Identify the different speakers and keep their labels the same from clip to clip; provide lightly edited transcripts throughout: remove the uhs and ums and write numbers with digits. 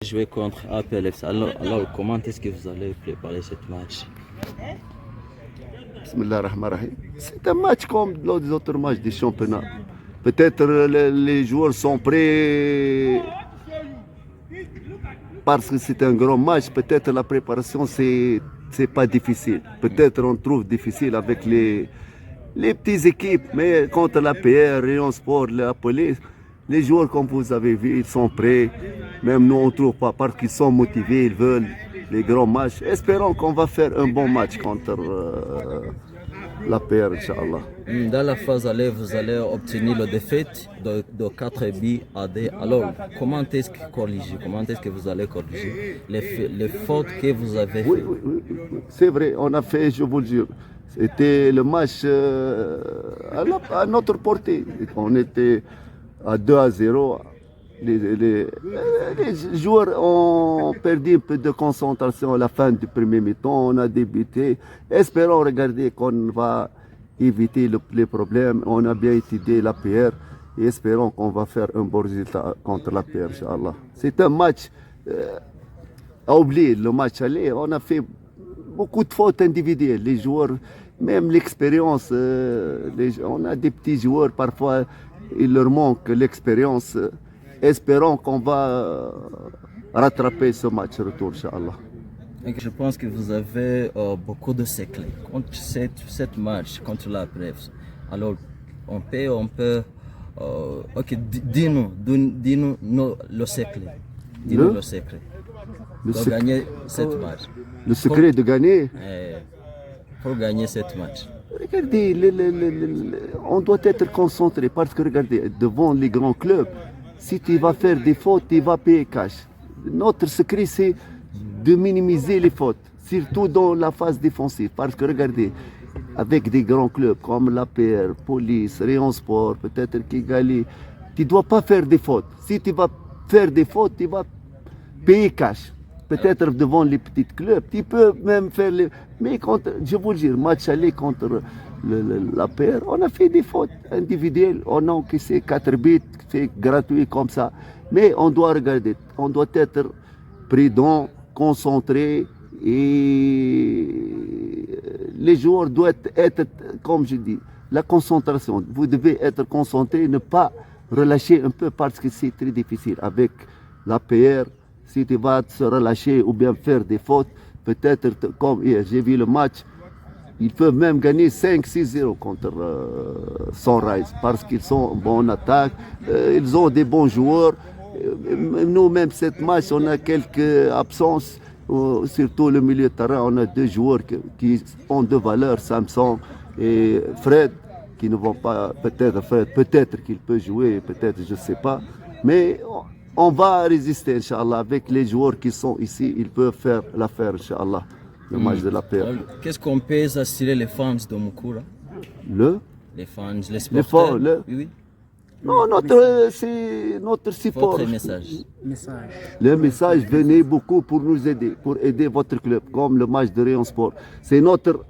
Speaker 1: jouer contre APLFC. Alors, comment est-ce que vous allez préparer ce match?
Speaker 2: Bismillah ar-Rahman ar-Rahim. C'est un match comme les autres matchs du championnat. Peut-être les joueurs sont prêts parce que c'est un grand match. Peut-être la préparation, c'est pas difficile. Peut-être on trouve difficile avec les petites équipes, mais contre la PR, Rayon Sport, la police, les joueurs, comme vous avez vu, ils sont prêts. Même nous, on ne trouve pas parce qu'ils sont motivés, ils veulent les grands matchs. Espérons qu'on va faire un bon match contre la PR, Inch'Allah.
Speaker 1: Dans la phase aller, vous allez obtenir la défaite de 4 buts à 2. Alors, comment est-ce que vous allez corriger les fautes que vous avez faites?
Speaker 2: Oui, c'est vrai, on a fait, je vous le jure. C'était le match à notre portée. On était à 2-0. Les joueurs ont perdu un peu de concentration à la fin du premier mi-temps. On a débuté. Espérons regarder qu'on va éviter les problèmes. On a bien étudié la PR et espérons qu'on va faire un bon résultat contre la PR, Inch'Allah. C'est un match à oublier, le match aller. On a fait beaucoup de fautes individuelles. Les joueurs, même l'expérience, on a des petits joueurs, parfois il leur manque l'expérience. Espérons qu'on va rattraper ce match retour, Inch'Allah.
Speaker 1: Je pense que vous avez beaucoup de secrets contre cette match contre la presse. Alors, on peut ok, dis-nous le secret. Dis-nous le secret. Pour gagner cette match.
Speaker 2: Le secret de gagner?
Speaker 1: Pour gagner cette match.
Speaker 2: Regardez, on doit être concentré parce que regardez, devant les grands clubs, si tu vas faire des fautes, tu vas payer cash. Notre secret, c'est de minimiser les fautes, surtout dans la phase défensive. Parce que regardez, avec des grands clubs comme l'APR, Police, Rayon Sport, peut-être Kigali, tu ne dois pas faire des fautes. Si tu vas faire des fautes, tu vas payer cash. Peut-être devant les petits clubs, tu peux même faire les... Mais je vous le dis, match aller contre la PR, on a fait des fautes individuelles. On a encaissé 4 buts, c'est gratuit comme ça. Mais on doit regarder, on doit être prudent, concentré et les joueurs doivent être, comme je dis, la concentration. Vous devez être concentré, ne pas relâcher un peu parce que c'est très difficile avec la PR. Si tu vas se relâcher ou bien faire des fautes, peut-être comme hier, j'ai vu le match, ils peuvent même gagner 5-6-0 contre Sunrise parce qu'ils sont bons en attaque, ils ont des bons joueurs. Nous, même cette match, on a quelques absences, surtout le milieu de terrain, on a 2 joueurs qui ont de valeur, Samson et Fred, qui ne vont pas, peut-être qu'il peut jouer, peut-être, je ne sais pas, mais on va résister, Inch'Allah, avec les joueurs qui sont ici, ils peuvent faire l'affaire, Inch'Allah, le match de la paix.
Speaker 1: Qu'est-ce qu'on peut assurer les fans de Mukura? Les fans, les supporters? Oui.
Speaker 2: Non, c'est notre support.
Speaker 1: Votre message.
Speaker 2: Le message, venez beaucoup pour nous aider, pour aider votre club, comme le match de Rayon Sport. C'est notre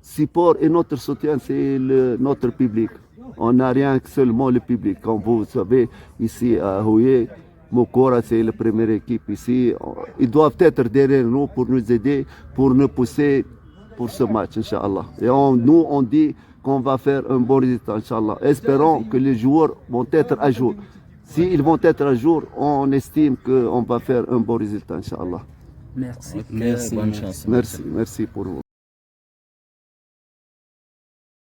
Speaker 2: support et notre soutien, c'est notre public. On n'a rien que seulement le public. Comme vous savez, ici à Houye, Mukura, c'est la première équipe ici. Ils doivent être derrière nous pour nous aider, pour nous pousser pour ce match, Inch'Allah. Et nous, on dit qu'on va faire un bon résultat, Inch'Allah. Espérons que les joueurs vont être à jour. S'ils vont être à jour, on estime qu'on va faire un bon résultat, Inch'Allah.
Speaker 3: Merci.
Speaker 1: Merci. Bonne chance.
Speaker 2: Merci pour vous.